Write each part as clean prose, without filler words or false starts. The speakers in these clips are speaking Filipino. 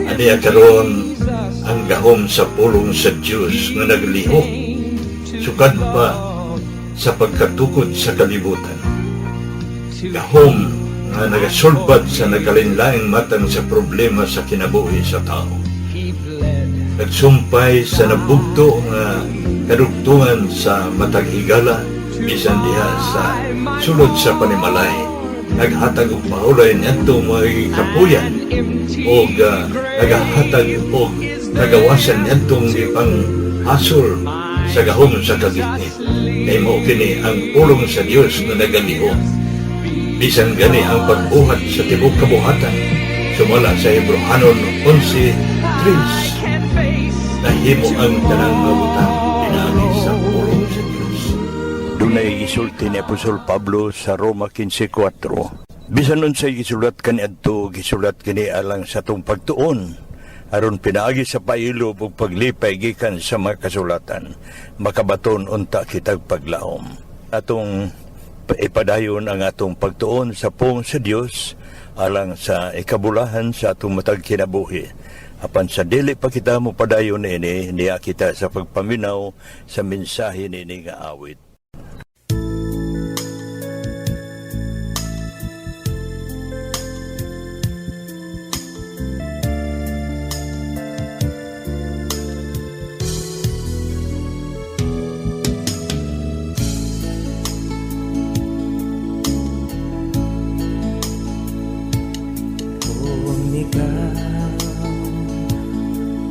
Aniya karon ang gahom sa pulong sa Diyos nga naglihok, sukad pa sa pagkatukod sa kalibutan. Gahom nga nagasulbad sa nagalinlaing matang sa problema sa kinabuhi sa tao. Nagsumpay sa nabugto nga kadugtungan sa matag higala, bisan diha sa sulod sa panimalay. Naghatag og mahulay niadto mga kapuyan o nagahatag og nagawasan niadtong ipang hasol sa gahom sa kagitnit. Kay mao kini ang pulong sa Dios nga nagalihok. Bisan gani ang pagbuhat sa tibok kabuhatan, sumala sa Hebrehanon 11:3, nahimo ang tanang mabutang pinaagi sa pulong sa Dios. Dunay gisulti ni Apostol Pablo sa Roma 15:4. Bisan unsay gisulat kaniadto, gisulat kini alang sa tong pagtuon, aron pinaagi sa pailob ug paglipay gikan sa mga kasulatan, makabaton unta kitag paglaom. Atong ipadayon ang atong pagtuon sa pong sa Dios alang sa ikabulahan sa atong matag kinabuhi. Apan sa dili pa kita mo padayon ini, niya kita sa pagpaminaw sa mensahe nini nga awit.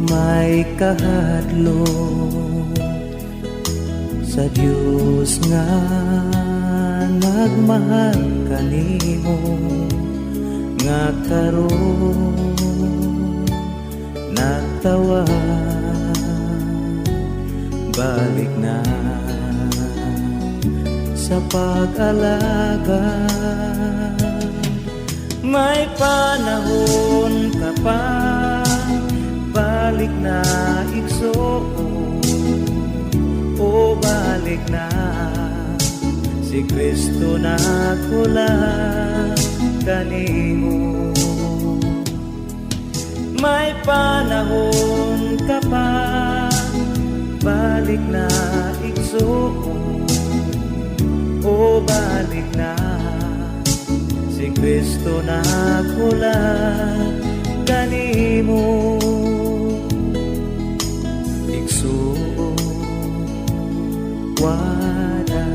May kahadlo sa Dios nga nagmahal kanimo, nga karon nagtawa balik na sa pag-alaga. May panahon ka pa, balik na igsoon, o balik na si Kristo na kulang kanimo. May panahon ka pa, balik na igsoon, o balik na si Kristo na kulang kanimo. Wala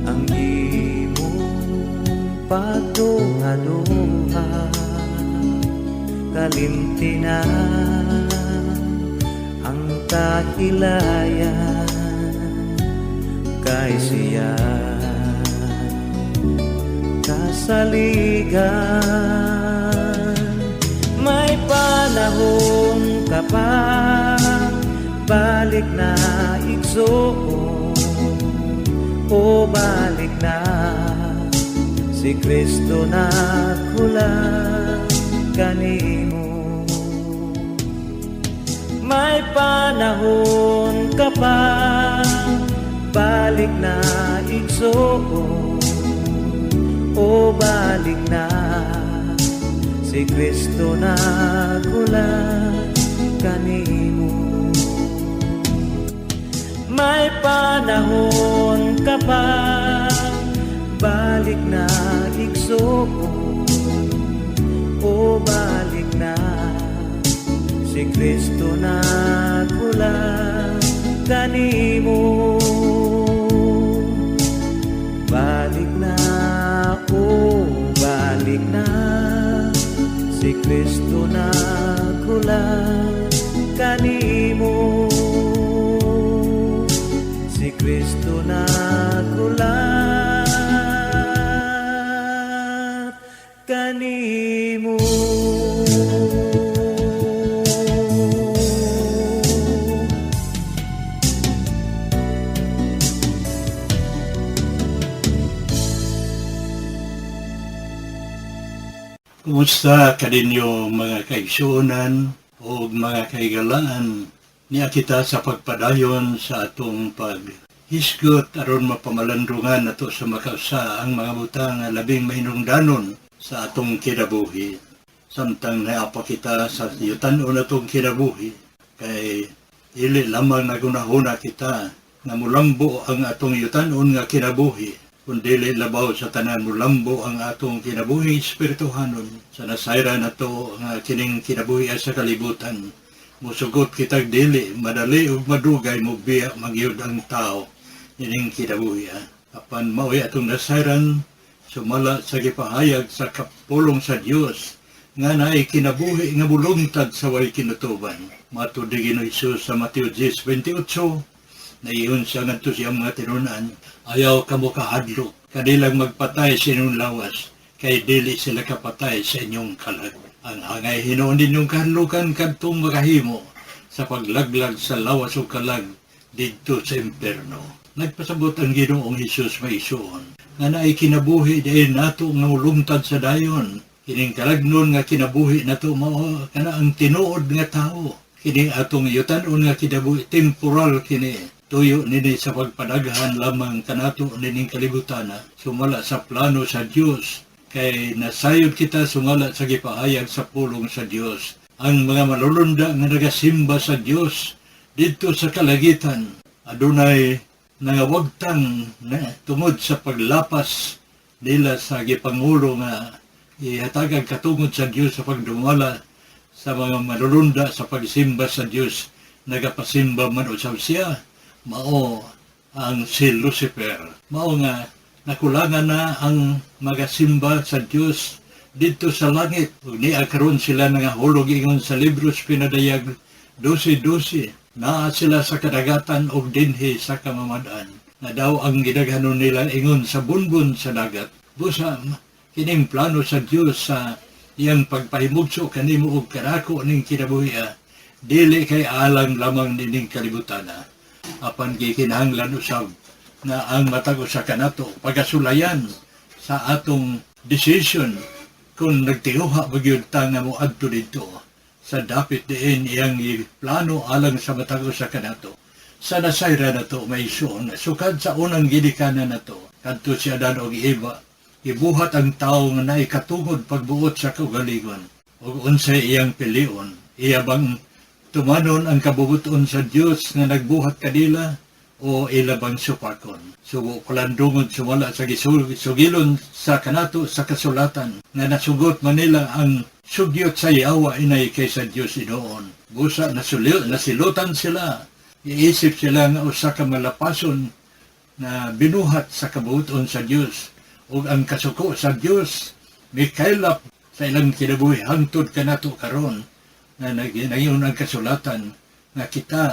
ang imong pagduha-duha, kalimti na ang kahilayan kay siya kasaligan. May panahon ka pa, balik na igsoon, o balik na si Kristo na kulang kanimo. May panahon ka pa, balik na igsoon, o balik na si Kristo na kulang kanimo. May panahon ka pa, balik na igsoon, o balik na si Kristo na kulang kanimo. Balik na, o balik na si Kristo na kulang kanimo. Si Kristo na kulang kanimo. Kumusta kaninyo mga kaigsuonan o mga kaigalaan? Niya kita sa pagpadayon sa atong hisgot aron mapamalandungan nato sa makausa ang mga butang nga labing mahinungdanon sa atong kinabuhi. Samtang naapa kita sa yutan-on atong kinabuhi, kay dili lamang nagunahuna kita nga mulambo ang atong yutan-on nga kinabuhi, kundi labaw sa tanan mulambo ang atong kinabuhi espirituhanon. Sa nasayra nato nga kining kinabuhi sa kalibutan, musugot kitag dili madali ug madugay mo biya magyud ang tao ining kinabuhi. Apan mao'y atong nasayran sumala sa gipahayag sa kapulong sa Dios nga naay kinabuhi nga bulungtad sa way kinutuban. Matud ni Ginoong Hesus sa Mateo 10:28, naiyon siya ngadto siya mga tinunan, ayaw kamo kahadlok, kanilang magpatay sa inyong lawas, kay dili sila kapatay sa inyong kalag. Ang hangay hinuon ninyong kahadlukan kadtong makahimo sa paglaglag sa lawas o kalag didto sa impierno. Nagpasabot ang Ginoong Hesus maisuon, nga naay kinabuhi dahil nato nga mulungtad sa dayon. Kining kalagnon nga kinabuhi nato mao kana ang tinuod nga tao. Kining atong yutan-on nga kinabuhi temporal kini. Tuyo nini sa pagpadaghan lamang kanato nining kalibutan sumala sa plano sa Dios. Kay nasayod kita sumala sa gipahayag sa pulong sa Dios. Ang mga malulunda nga nagasimba sa Dios didto sa kalagitan adunay nangawagtang na tungod sa paglapas nila sa gipangulo nga ihatag ang katungod sa Dios sa pagdumala sa mga malulunda sa pagsimba sa Dios. Nagapasimba man usab siya, mao ang si Lucifer. Mao nga nakulangan na ang magasimba sa Dios dito sa langit. Ug niya karon sila nangahulog ingon sa libros pinadayag 12:12. Naa sila sa kadagatan og dinhi sa kamamadan. Na daw ang gidaghanon nila ingon sa bunbun sa dagat. Busa kining plano sa Dios sa iyang pagpahimugso kanimo og karako ning kinabuhi, dili kay alang lamang nining kalibutan. Apan gikinahanglan usab na ang matag usa kanato pagasulayan sa atong decision kung nagtiuha magyud ta nga moadto didto sa dapit diin iyang plano alang sa matag usa kanato. Sa nasayra nato maisuon sukad sa unang gidikanan nato kadto si Adan og Eva, ibuhat ang tao nga naay katungod pagbuot sa kaugalingon ug unsay iyang pilion. Iya bang tumanon ang kabubuton sa Dios nga nagbuhat kanila o ilabang supakon? Sugo kulandungod sumala sa sugilon sa kanato sa kasulatan nga nasugot manila ang sugyot sa yawa inay kaysa Dios inoon. Busa nasilutan sila, iisip sila nga usa ka malapason na binuhat sa kabubuton sa Dios ug ang kasuko sa Dios mikaylap sa ilang kinabuhi hangtod kanato karon na nagiyon ang kasulatan nga kita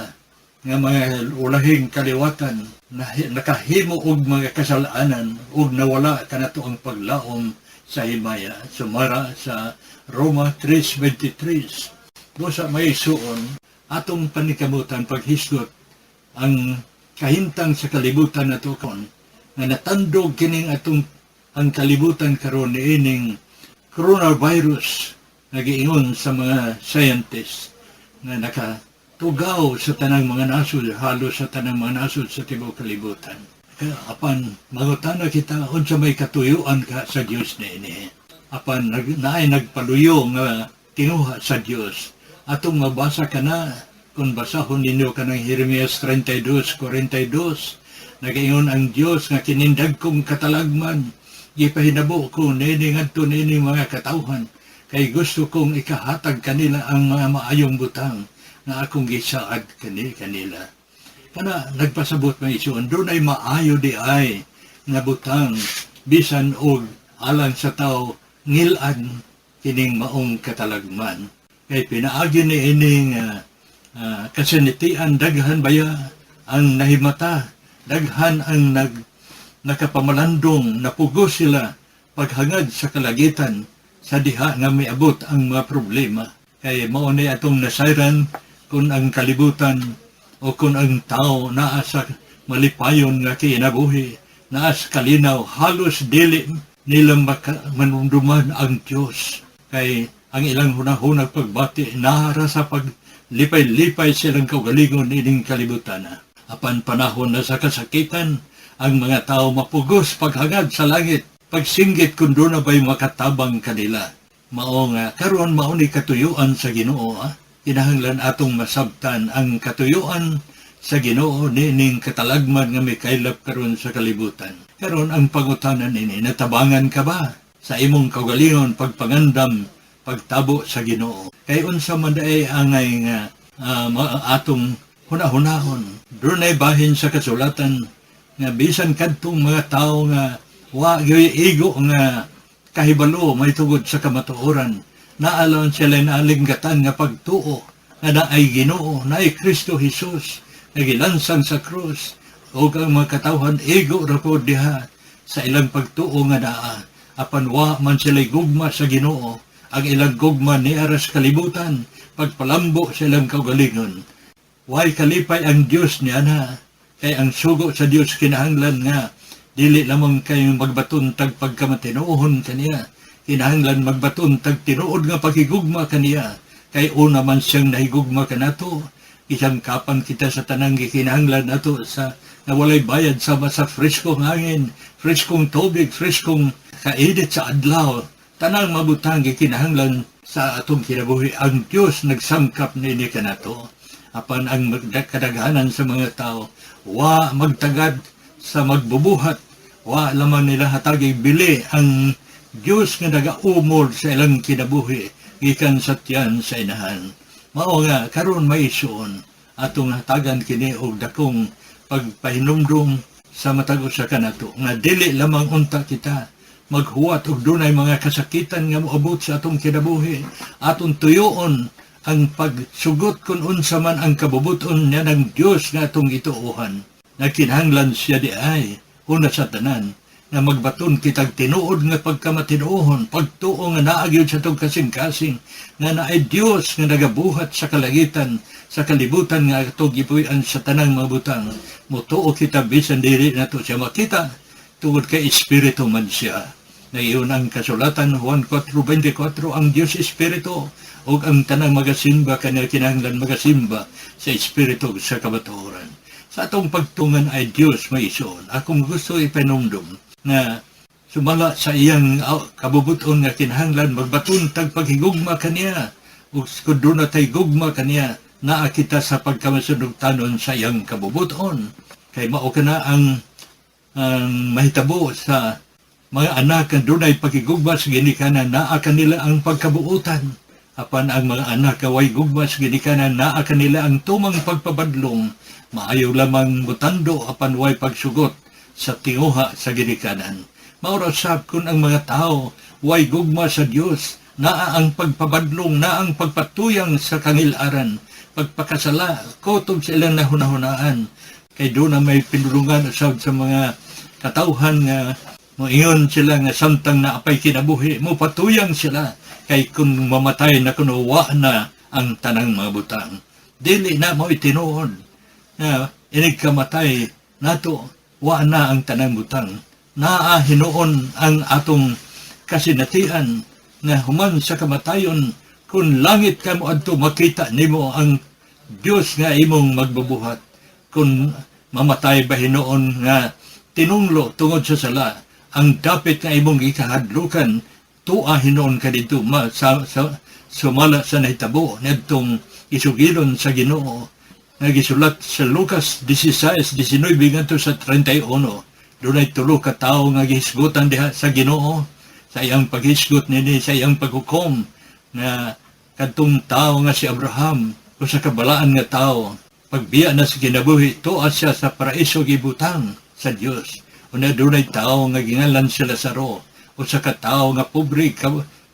nga mga ulahing kaliwatan na nakahimo og mga kasalanan ug nawala kanato ang paglaom sa himaya. Sumara sa Roma 3:23. Busa may suon atong panikamutan paghisgot ang kahintang sa kalibutan nato kon nga natandog kining atong ang kalibutan karon niining coronavirus. Nagiingon sa mga scientists na nakatugaw sa tanang mga nasod, halos sa tanang mga nasod sa tibuok kalibutan. Kaya apan mangutana kita unsa may katuyuan ka sa Dios niini. Apan naay nagpaluyo nga tinuha sa Dios. Atong mabasa kana kung basahon ninyo kanang Jeremias 32:42, nagaingon ang Dios nga kinindag kong katalagman, gipahinabo ko nini ngadto nini mga katawhan, kay gusto kong ikahatag kanila ang mga maayong butang na akong gisaad kanila. Kana nagpasabot may isuon, doon ay maayo di ay nga butang bisan og alang sa tao ngilan kining maong katalagman. Kay pinaagi ni ining kasinitian daghan baya ang nahimata, daghan ang nakapamalandong, napugos sila paghangad sa kalagitan sa diha nga miabot ang mga problema. Kay mao ni atong nasayran kung ang kalibutan o kung ang tao naa sa malipayon nga kinabuhi, naa sa kalinaw, halos dili nilang manunduman ang Diyos. Kay ang ilang hunahunag pagbati nahara sa paglipay-lipay silang kaugalingon ining kalibutan. Apan panahon na sa kasakitan, ang mga tao mapugos paghangad sa langit, pagsinggit kung doon na ba'y makatabang kanila. Mao nga, karon mao ni katuyuan sa Ginoo. Kinahanglan atong masabtan ang katuyuan sa Ginoo nining katalagman nga may kailap karon sa kalibutan. Karon ang pangutanan nini, natabangan ka ba sa imong kaugalingon, pagpangandam, pagtabo sa Ginoo? Kay unsa man daay angay nga atong hunahunahon. Doon ay bahin sa kasulatan nga bisan kadtong mga tao nga wa gyud igo nga kahibalo may tugod sa kamatuoran, naalon sila naalinggatan nga pagtuo nga naay Ginoo, naay Kristo Jesus nga gilansang sa krus, o ang mga katawhan igo ra po diha sa ilang pagtuo nga naa. Apan wa man sila gugma sa Ginoo, ang ilang gugma ni aras kalibutan, pagpalambo sa ilang kaugalingon. Way kalipay ang Dios niya na, kay ang sugo sa Dios kinahanglan nga dili lamang kayo magbaton tag pagkamatinuohon kaniya, kinahanglan magbaton tag tinuod nga pagigugma kaniya, kay una man siyang nahigugma kanato, isang kapang kita sa tanang gikinahanglan nato sa nawalay bayad sa freskong hangin, freskong tubig, freskong kainit sa adlaw, tanang mabutang gikinahanglan sa atong kinabuhi. Ang Dios nagsangkap nini kanato. Apan ang kadaghanan sa mga tao, wa magtagad sa magbubuhat, wa lamang nila hatagay bili ang Dios nga nagaumol sa ilang kinabuhi, gikan sa tiyan sa inahan. Mao nga, karon may isuon, atong hatagan kini og dakong pagpahinumdum sa matag sa kanato, nga dili lamang unta kita maghuwat og dunay mga kasakitan nga moabot sa atong kinabuhi, atong tuyoon ang pagsugot kung unsa man ang kabubuton niya ng Dios nga atong ituuhan, na kinahanglan siya di ay, una sa tanan, na magbaton kitag tinuod nga pagkamatinuohon, pagtuo nga naagyon sa itong kasing-kasing, nga naay Diyos nga nagabuhat sa kalagitan, sa kalibutan nga itong gipuyan sa tanang mga butang. Mutuo kita bisan diri na to siya makita, tungod kay Espiritu man siya. Na iyon ang kasulatan, Juan 4:24, ang Diyos Espiritu, o ang tanang magasimba kanya kinahanglan magasimba sa Espiritu sa kabaturan. Sa atong pagtungan ay Diyos may isuon. Akong gusto ipanumdum na sumala sa iyang kabubuton nga kinahanglan magbatun tag paghigugma kaniya, o kung doon na tayo gugma kaniya, naa kita sa pagkamasunugtanon sa iyang kabubuton. Kay mao ka na ang mahitabo sa mga anak ang doon ay paghigugma sa ginikanan, naa kanila ang pagkabuutan. Apan ang mga anak kaway gugma sa ginikanan, naa kanila ang tumang pagpabadlong, maayo lamang mutando apan way pagsugot sa tinguha sa ginikanan. Maurasap kung ang mga tao way gugma sa Dios, naa ang pagpabadlong, naa ang pagpatuyang sa kangilaran, pagpakasala, kotog sa ilang nahunahunaan. Kay doon na may pinulungan sa mga katauhan nga moingon sila nga samtang na apay kinabuhi, mo patuyang sila, kay kung mamatay na kunuwa na ang tanang mga butang. Dili na mo itinuod na inig kamatay nato, wa na ang tanang butang. Naa hinuon ang atong kasinatian na human sa kamatayon, kung langit ka mo adto makita nimo ang Dios nga imong magbubuhat. Kung mamatay ba hinuon nga tinunglo tungod sa sala, ang dapit nga imong ikahadlukan, tua hinuon ka dito sumala sa nahitabo nitong isugilon sa Ginoo. Nagisulat sa Lucas 16:19 ngadto sa 31. Doon ay tulo ka tao nga gihisgutan diha sa Ginoo, sa iyang paghisgot nini, sa iyang paghukom, nga kadtong tao nga si Abraham, o sa kabalaan nga tao, pagbiya na sa kinabuhi, tuwa siya sa paraiso gibutang sa Dios. Una doon ay tao nga gingalan si Lazaro, o sa katao nga pobre,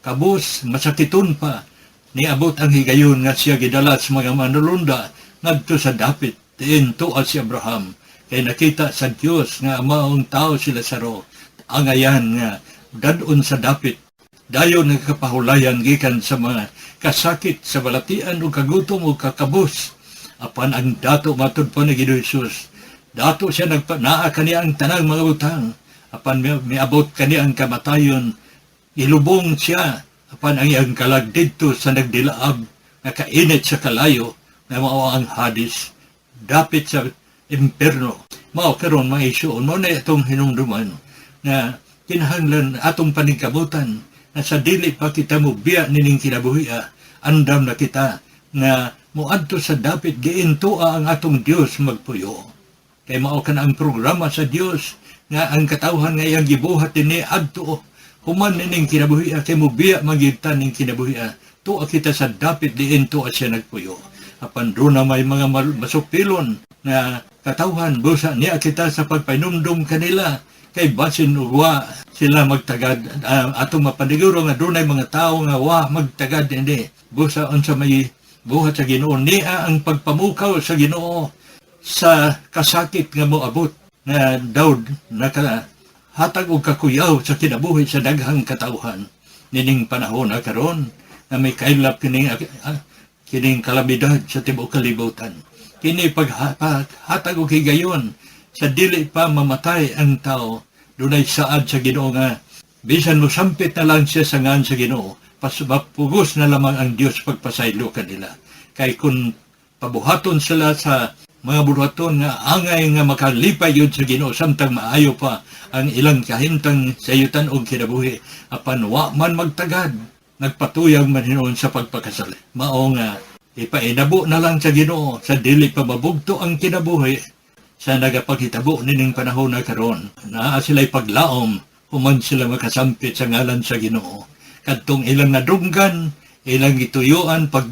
kabus, masakiton pa, niabot ang higayon nga siya gidala sa mga manulunda, ngadto sa dapit, diin tuwa si Abraham, kay nakita sa Dios nga amaong tao si Lazaro, ang ayan nga dadon sa dapit, dayon nga kapahulayan gikan sa mga kasakit sa balatian o kagutom o kakabus. Apan ang dato matud po ni Ginoo Hesus, dato siya naa kaniya ang tanang mga utang. Apan miabot kaniya ang kamatayon, ilubong siya. Apan ang iyang kalag dito sa nagdilaab, nga kainit sa kalayo, na mao ang Hades. Dapit sa imperno. Mao karon mga isuon mo na itong hinumduman na kinahanglan atong paningkamutan na sa dili pa kita mo biya nining kinabuhi andam na kita nga muadto sa dapit giintua ang atong Dios magpuyo. Kay mao kana ang programa sa Dios nga ang katawhan nga iyang gibuhat dinhi adto human nining kinabuhi kay mo biya magitan ning kinabuhi tuwa kita sa dapit diintua siya nagpuyo. Apan doon na may mga masupilon na katawhan busa niya kita sa pagpainumdum kanila kay basin wa sila magtagad atong mapaniguro nga doon ay mga tao nga wa magtagad hindi busa unsa may buhat sa Ginoo niya ang pagpamukaw sa Ginoo sa kasakit nga moabot na daw nakahatag og kakuyaw sa kinabuhi sa daghang katawhan nining panahon na karon na may kailap kining kalamidad sa tibuok kalibutan. Kini paghatag og higayon sa dili pa mamatay ang tao, dunay saad sa Ginoo nga bisan mo sampit na lang siya sa ngan sa Ginoo, mapugos na lamang ang Dios pagpasaylo kanila. Kay kung pabuhaton sila sa mga buhaton nga angay nga makalipay yun sa Ginoo samtang maayo pa ang ilang kahimtang sayutan og kinabuhi, apan wa man magtagad, nagpatuyang man hinuon sa pagpakasal. Mao nga ipainabo na lang sa Ginoo sa dili pa mabugto ang kinabuhi sa nagapaghitabo nining panahon na karon. Naa sila'y paglaom, human sila makasampit sa ngalan sa Ginoo. Kadtong ilang nadunggan, ilang gituyuan pag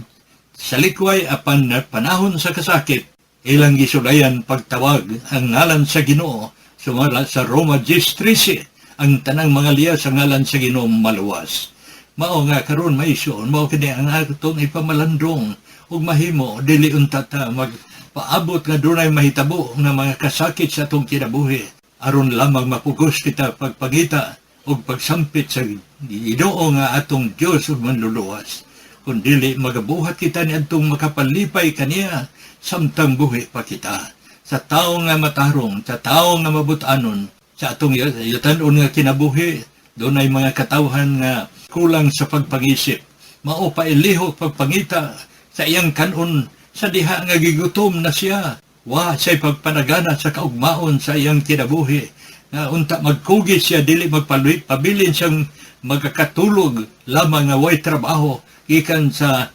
salikway apan panahon sa kasakit, ilang gisulayan pagtawag ang ngalan sa Ginoo. Sumala sa Roma 10:13, ang tanang mga liya sa ngalan sa Ginoo maluwas. Mao nga karon maison, mao kini ang atong ipamalandong ug mahimo dili unta ta magpaabot nga dunay mahitabo nga mga kasakit sa atong kinabuhi aron lamang mapugos kita pagpangita ug pagsampit sa Ginoo nga atong Dios ug manluluwas. Kun dili magabuhat kita niadtong makapalipay kaniya samtang buhi pa kita. Sa tao nga matarong, sa tao nga mabutanon, sa atong yutanon nga kinabuhi, doon ay mga katawhan nga kulang sa pagpangisip. Mao pa iliho pagpangita sa iyang kanon sa diha nga gigutom na siya. Wa siya'y pagpanagana sa kaugmaon sa iyang kinabuhi. Nga unta magkugis siya, dili magpabilin siyang magkakatulog lamang nga way trabaho gikan sa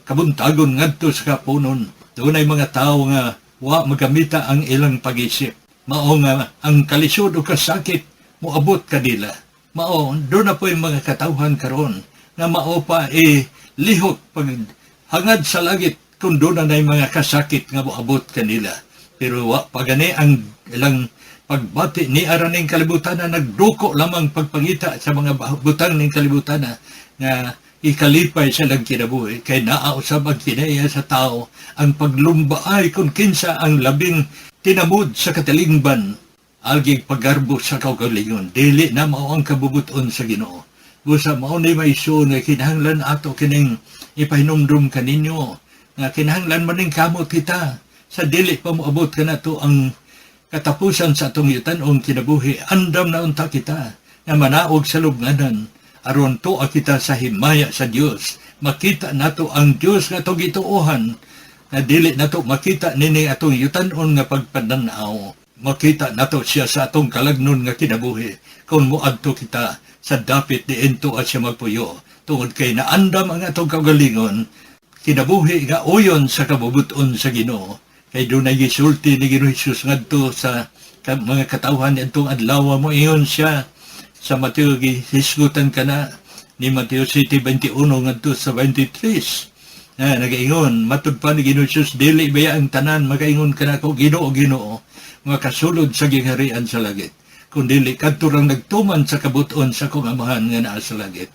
kabuntagon ngadto sa kapunon. Doon ay mga tao nga wa magamita ang ilang pag-isip. Mao nga ang kalisod o kasakit moabot kanila. Mao doon na po yung mga katawhan karon nga mao pa lihok pag hangad sa langit kung doon na yung mga kasakit nga moabot kanila. Pero wa pagani ang ilang pagbati ni araning kalibutan na nagduko lamang pagpangita sa mga butang ning kalibutan nga ikalipay sa lang kinabuhi kay naausab ang kinaya sa tao ang paglumbaay kung kinsa ang labing tinamud sa katalingban algig pagarbo sa kaugalingon dili na mao ang kabubuton sa Ginoo. Busa mao ni maison nga kinahanglan ato kining ipahinumdum kaninyo nga kinahanglan maning kamot kita sa dili pa moabot kanato ang katapusan sa atong yutan-ong kinabuhi. Andam na unta kita nga manaog sa lubnganan aron tuwa kita sa himaya sa Dios. Makita nato ang Dios nga atong gituohan na dili nato makita nini atong yutan-on nga pagpadanaw. Makita nato siya sa atong kalagnon nga kinabuhi kung muadto kita sa dapit diinto at siya magpuyo. Tungod kay naandam ang atong kagalingon, kinabuhi nga uyon sa kabubuton sa Ginoo. Kay doon ay gisulti ni Ginoo Hesus ngadto sa mga katawhan nitong adlaw mo iyon siya sa Mateo gihisgutan ka na ni Mateo 7:21 ngadto sa 23. Nagaingon matud pa ni Ginoo Hesus dili baya ang tanan magaingon kana ko Ginoo Ginoo makasulod sa gingharian sa langit kun dili kadto rang nagtuman sa kabuton sa kong Amahan nga naa sa langit.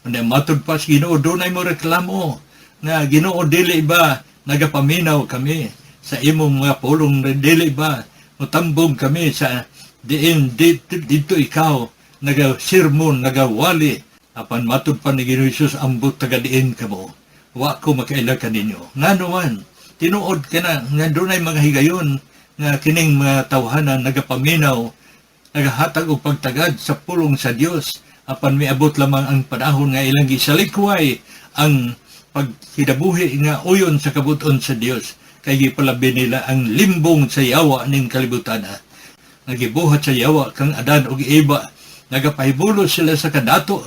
Unya matud pa si Ginoo dunay mo reklamo nga Ginoo dili ba nagapaminaw kami sa imong mga pulong, dili ba mutambong kami sa diin dito ikaw naga-sermon, nagawali, apan matud pa ni Ginoo Hesus ambot taga-diin kamo. Wa ko makaila kaninyo. Nga naman, tinuod ka na, nga doon ay mga higayon, nga kining mga tawhanan, nagapaminaw, nagahatag o pagtagad sa pulong sa Dios, apan miabot lamang ang panahon nga ilang gisalikway ang paghidabuhi nga uyon sa kabuton sa Dios. kay gipalabi nila ang limbong sa yawa ning kalibutan. Nagibuhat sa yawa kang Adan ug Eva, nagapahibulo sila sa kadato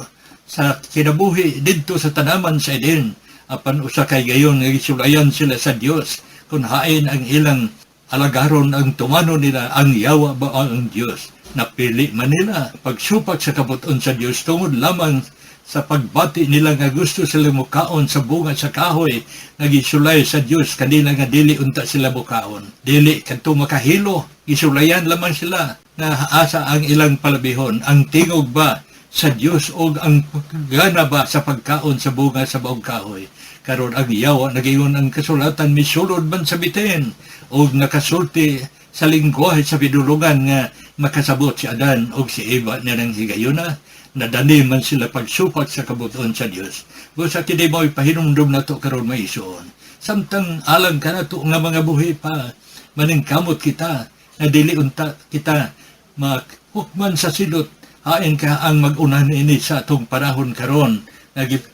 sa kinabuhi didto sa tanaman sa Eden. Apan usa kay gayon nagisulayan sila sa Dios kun hain ang ilang alagaron ang tumano nila ang yawa ba ang Dios. Napili man nila pagsupak sa kabuton sa Dios tungod lamang sa pagbati nila nga gusto sila mukaon sa bunga sa kahoy, nagisulay sa Dios kanila nga dili unta sila mukaon. Dili kadto makahilo, gisulayan lamang sila nga asa ang ilang palabihon, ang tingog ba sa Dios o ang gana ba sa pagkaon sa bunga sa baong kahoy. Karon ang yawa nagingon ang kasulatan misulod man sa biten o nakasulti sa lingwahe sa pidulungan nga makasabot si Adan o si Eva nilang higayuna, nadani man sila pagsupat sa kabuton sa Dios. Busa kini mo ipahinumdum na to karon maison. Samtang alang ka na to nga mga buhi pa, maningkamot kita, na dili unta kita maghukman sa silot, hain ka ang mag-unan ini sa atong panahon karon.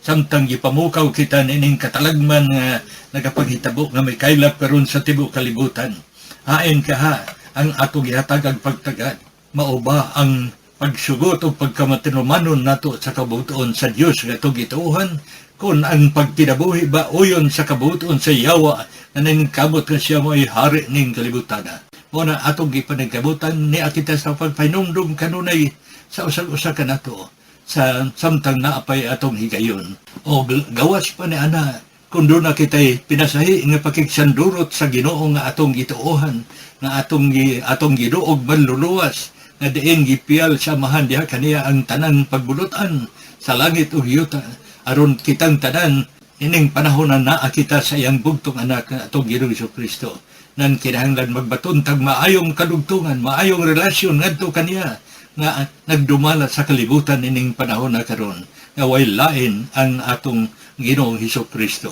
Samtang gipamukaw kita nining katalagman nga nagapaghitabo nga may kaylap karon sa tibuok kalibutan. Hain ka ha ang atong gihatag ag pagtagad. Mao ba ang pagsugot o pagkamatinumanon nato sa kabutuon sa Dios nga itong gituuhan? Kung ang pagkinabuhi ba uyon sa kabutuon sa yawa na nangkamot nga siya mo'y hari ning kalibutan. Muna atong gipanagkabutan ni akita sa pagpainumdum kanunay sa usag-usa ka nato sa samtang naapay atong higayon. O gawas pa ni ana kung doon na kita'y pinasahi nga pakiksandurot sa Ginoo nga atong gituuhan, nga atong giduog manluluwas, nga diin gipiyal sa amahan diha kaniya ang tanang pagbulutan sa langit ug yuta, aron kitang tanan ining panahon na naa kita sa iyang bugtong anak nga atong Ginoong Jesucristo. Nan kinahanglan magbatuntag maayong kadugtungan, maayong relasyon ngadto kaniya nga nagdumala sa kalibutan ining panahon na karon, nga way lain ang atong Ginoong Jesucristo.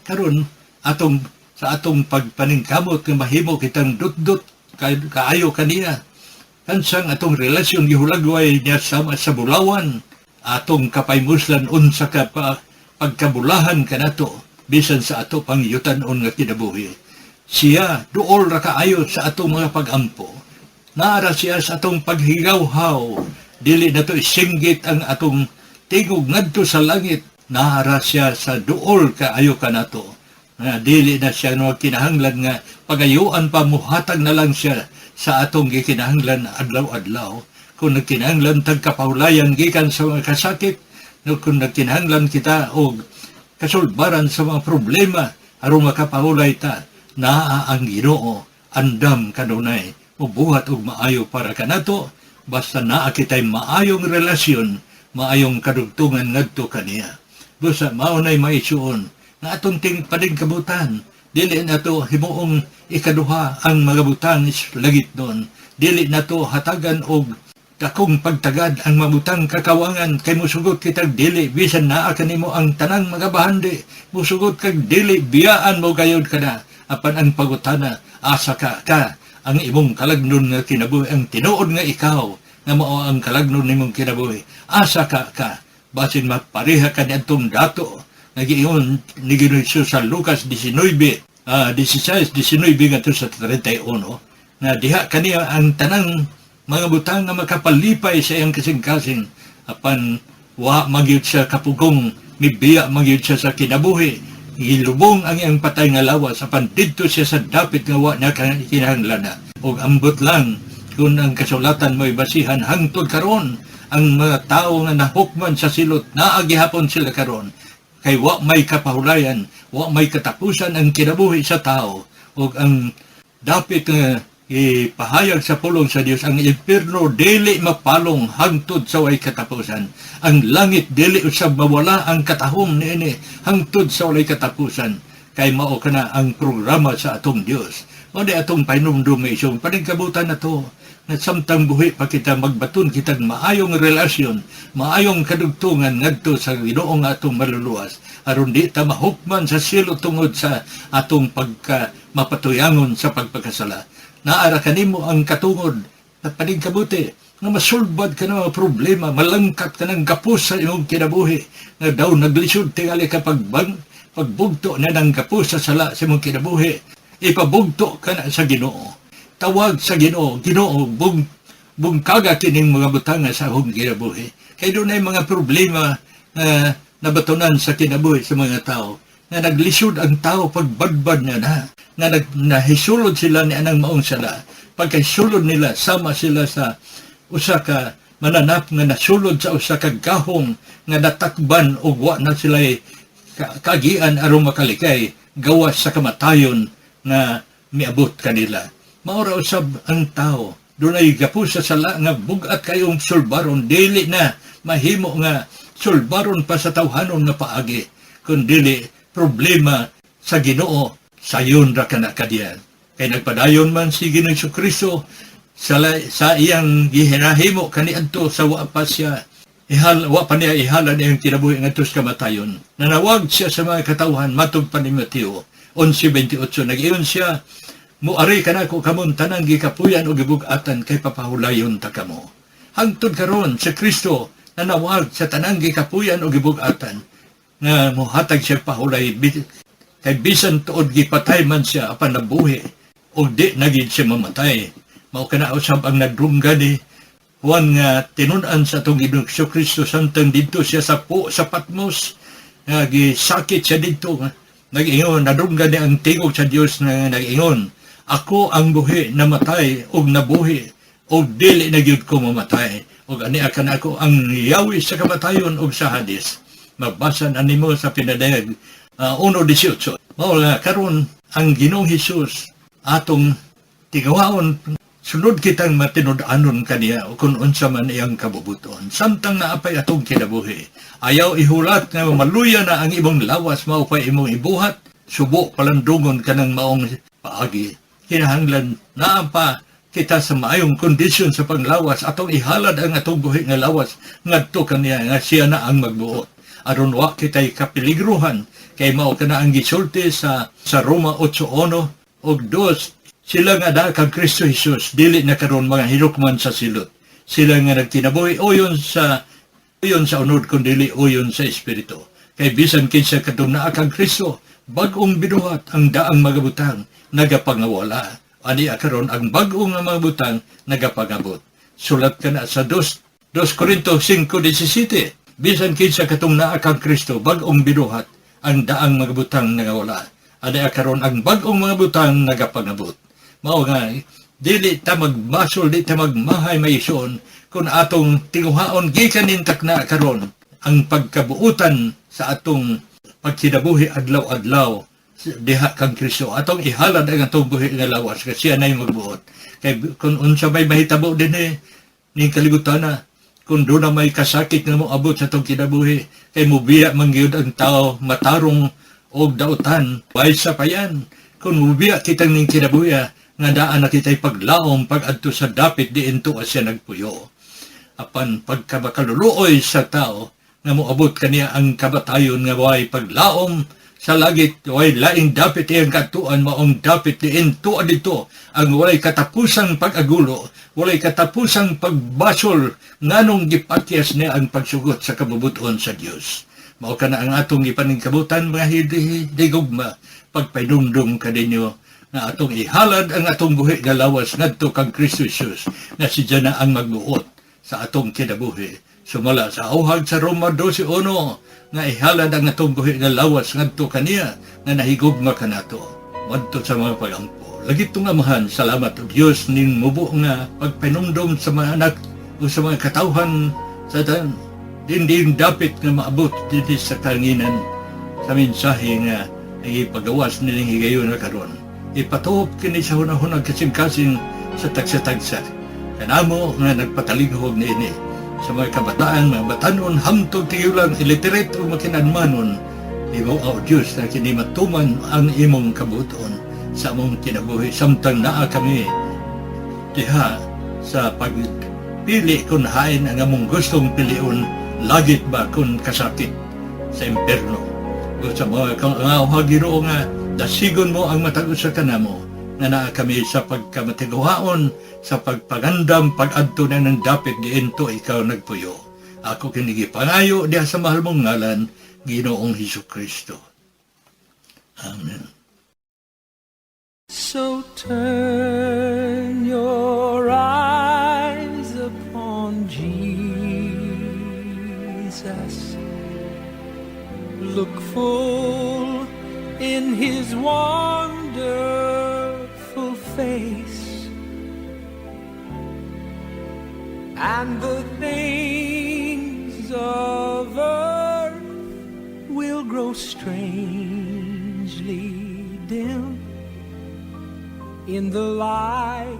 Karon sa atong pagpaningkamot nga mahimo kitang dut-dut kaayo kaniya. Kansang atong relasyon gihulagway niya sama sa bulawan, atong kapaymuslan unsa ka pagkabulahan kanato bisan sa ato pang yutan-on nga kinabuhi. Siya duol ra kaayo sa atong mga pagampo. Naara siya sa atong paghigawhaw, dili nato isinggit ang atong tingog ngadto sa langit. Naara siya sa duol kaayo kanato. Dili na siya kinahanglan nga pagayuan pa muhatag na lang siya sa atong gikinahanglan adlaw-adlaw. Kung nagkinahanglan tagkapahulayan gikan sa mga kasakit, kung nagkinahanglan kita o kasulbaran sa mga problema aron makapahulay ta, naa ang Ginoo andam kanunay ubuhat og maayo para kanato, basta naa kitay maayong relasyon, maayong kadugtungan ngadto kaniya. Busa maunay maisuon nga atong paningkabutan, dili nato himuong ikaduha ang mga butang lagit doon. Dili nato hatagan og dakong pagtagad ang mabutang kakawangan, kay musugot kitag dili bisan naa kanimo ang tanang mga bahandi. Musugot kag dili biyaan mo gayud kana, apan ang pagutana asa ka ang imong kalagnon nga kinabuhi, ang tinuod nga ikaw nga mao ang kalagnon nimong kinabuhi. Asa ka basin mapareha ka niadtong dato nagiingon ni Ginoong Hesus sa Lucas 16:19 ngadto sa 31 na diha kaniya ang tanang mga butang nga makapalipay sa iyang kasing-kasing, apan wa magyud siya kapugong, mibiya magyud siya sa kinabuhi, gilubong ang iyang patay nga lawas, apan didto siya sa dapit nga wa niya kinahanglan na. Og ambot lang kung ang kasulatan mo'y basihan hangtod karon, ang mga tao nga nahukman sa silot naagihapon sila karon, kay wa may kapahulayan, wa may katapusan ang kinabuhi sa tao, og ang dapit nga ipahayag sa pulong sa Dios, ang impierno dili mapalong hangtod sa way katapusan. Ang langit dili usab mawala ang katahom niini hangtod sa walay katapusan. Kay mao kana ang programa sa atong Dios. Mao di atong painumdum isong paningkabutan nato na samtang buhi pa kita magbaton kitag maayong relasyon, maayong kadugtungan ngadto sa Ginoo nga atong maluluwas, aron di ta mahukman sa silo tungod sa atong mapatuyangon sa pagpakasala. Naara kanimo ang katungod at paningkabuti nga masulbad ka ng mga problema, malangkat ka ng gapos sa imong kinabuhi, nga daw naglisod tingali ka pagbugto na ng gapos sa sala sa imong kinabuhi, ipabugto ka na sa Ginoo. Tawag sa Ginoo, Ginoo, bungkaga kining mga butang nga sa akong kinabuhi. Kaya doon ay mga problema nabatunan sa kinabuhi sa mga tao, nga naglisod ang tao pagbadbad niya nga nahisulod sila ni anang maong sala. Pagkahisulod nila, sama sila sa usa ka mananap nga nasulod sa usa ka gahong nga natakban o wa na sila kagian aron makalikay gawas sa kamatayon nga miabot kanila. Maura usab ang tao. Doon ay gapu sa sala nga bugat kayong sulbaron, dili na mahimo nga sulbaron pa sa tawhanon nga paagi, kundi problema sa Ginoo sayon ra kana kadiyan. Kay nagpadayon man si Ginoong Jesucristo sa iyang gihinahimo kaniadto sa wa pa niya ihalad ang kinabuhi ngadto sa kamatayon. Nanawag siya sa mga katawhan matug pa ni Mateo 11:28. Nag-iyon siya, muari ka na ko kamon tanang gikapuyan o gibugatan kay papahulayon ta kamo. Hangtod karon sa Kristo nanawag sa tanang gikapuyan o gibugatan nga mohatag siya pahulay kay bisan tuod gipatay man siya apan nabuhi o di nagid siya mamatay. Mao kana usab ang nadrungga ni Juan nga tinun-an sa atong Ginoong Kristo samtang didto siya sa Patmos nga gisakit siya didto nag-ingon nadrungga ni ang tingog sa Dios nga nag-ingon, ako ang buhi na matay og nabuhi og dili na gyud ko mamatay og ani akan ako ang yawi sa kamatayon og sa Hades. Mabasan animo sa pinadayag 1:18. Mao nga karon ang Ginoong Hesus atong tigawaon, sunod kitang matinud-anon kaniya o kung unsa man iyang kabubuton. Samtang naapay atong kinabuhi, ayaw ihulat nga maluya na ang imong lawas, maupay imong ibuhat, subo palandungon ka ng maong paagi. Kinahanglan naapa kita sa maayong kondisyon sa panglawas, atong ihalad ang atong buhi nga lawas, ngadto kaniya nga siya na ang magbuot. Aron wa kita'y kapiligruhan, kay mao ka na ang gisulti sa Roma 8:1 og 2, sila nga da kang Kristo Jesus, dili na karon mga hinukman sa silot. Sila nga nagkinabuhi uyon sa unod kundi uyon sa Espiritu. Kay bisan kinsa kadung naa kang Kristo, bag-ong binuhat ang daang mga butang nagapangawala. Ani karon ang bag-ong mga butang nagapangabot. Sulat ka na sa 2 Corinto 5:17. Bisan kinsa kadung naa kang Kristo, bag-ong binuhat ang daang mga butang nagawala. Ani karon ang bag-ong mga butang nagapangabot. Mao nga, dili ta magmasol, di ta magmahay maison, kung atong tinguhaon gikan nintak na karon ang pagkabuutan sa atong pagkinabuhi adlaw-adlaw diha kang Kristo. Atong ihalad ang atong buhi nga lawas, kasi siya na yung magbuot. Kay kung unsa may mahitabo din ni kalibutan na, kung doon na may kasakit nga mo abot sa atong kinabuhi, kay mubiya mangyud ang tao matarong og dautan, waysa pa yan. Kung mubiya kitang ning kinabuhi, nga daan na kita'y paglaom pag-adto sa dapit diinto siya nagpuyo. Apan pagkabakaluluoy sa tao, nga moabot kaniya ang kabatayon nga way paglaom sa langit, way laing dapit iyang katuan, maong dapit diinto dito, ang walay katapusang pag-agulo, walay katapusang pagbasol, nganong gipatyas niya ang pagsugot sa kabubuton sa Dios. Mao ka na ang atong ipaningkabutan, mga hidigugma, pagpainumdum ka ninyo, na atong ihalad ang atong buhi nga lawas ngadto kang Kristo Jesus, na siya na ang magbuot sa atong kinabuhi. Sumala sa auhag sa Roma 12:1 nga ihalad ang atong buhi nga lawas ngadto kaniya nga nahigugma kanato wadto sa mga pagampo. Lagi tong amahan, salamat o Dios ning mubo nga pagpanumdum sa mga anak o sa mga katawhan sa dinding dapit nga maabot dito sa kanginan sa mensahe nga ipagawas nilang higayon na karon. Ipatuhop kini sa hunahunag kasing-kasing sa tagsa-tagsa. Kanamo nga nagpatalinghog niini sa mga kabataan, mga batanon, hamtog tiyulang illiterate o makinanmanon. Imo o Diyos na kinimatuman ang imong kabuton sa among kinabuhi. Samtang naa kami diha sa pagpili kung hain ang among gustong piliun, lagit ba kung kasakit sa imperno. O sa mga Ginoo nga dasigon mo ang matag sa kanamo nga naa kami sa pagkamatiguhaon sa pagpagandam pag-adto na ng dapit diinto ikaw nagpuyo. Ako kinigipangayo diha sa mahal mong ngalan, Ginoong Hesus Kristo. Amen. So turn your eyes upon Jesus. Look full in his wonderful face, and the things of earth will grow strangely dim in the light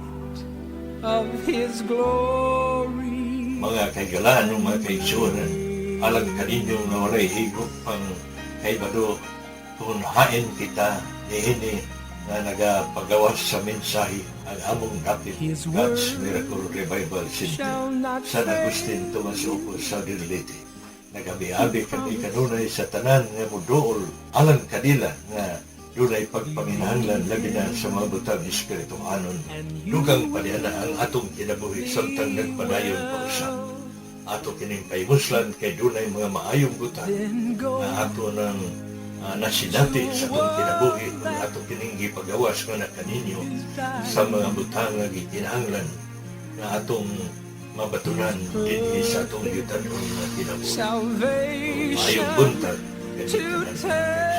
of his glory. Mga kaigalaan ng mga kaigsunan, alang kaninyo nga walay higop pang kaibado, kung hain kita nihini na nagapagawas sa mensahe ang among kapit His God's word Miracle Revival shall Center not San Agustin, Tomas Opo, Saudi Leyte. Nagabi-abi kami kanunay sa tanan nga muduol alang kanila nga dunay pagpanginahanglan labi na sa mga butang espirituhanon. Dugang paniana ang atong kinabuhi samtang nagpadayon pa usap. Ato kining kaymuslan kay dunay mga maayong butang na ato ng nasinati sa atong kinabuhi kung ato kining gipagawas nga na kaninyo sa mga butang nga gikinahanglan na atong mabatunan dinhi sa atong gitanon nga kinabuhi. Maayong Salvation buntag to kanina. tell.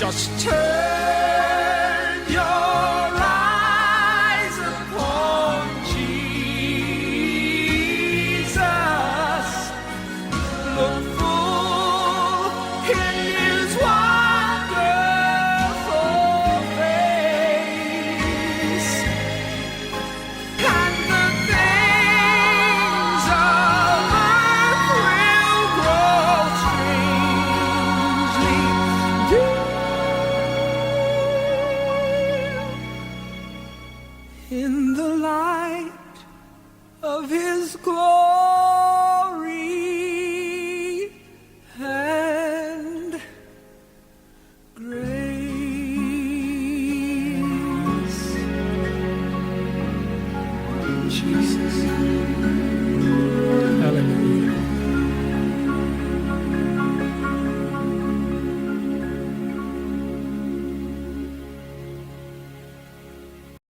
Just turn your eyes upon Jesus. Look full in his wonderful face, and the things of earth will grow strangely dim in the light of his glory and grace. Jesus.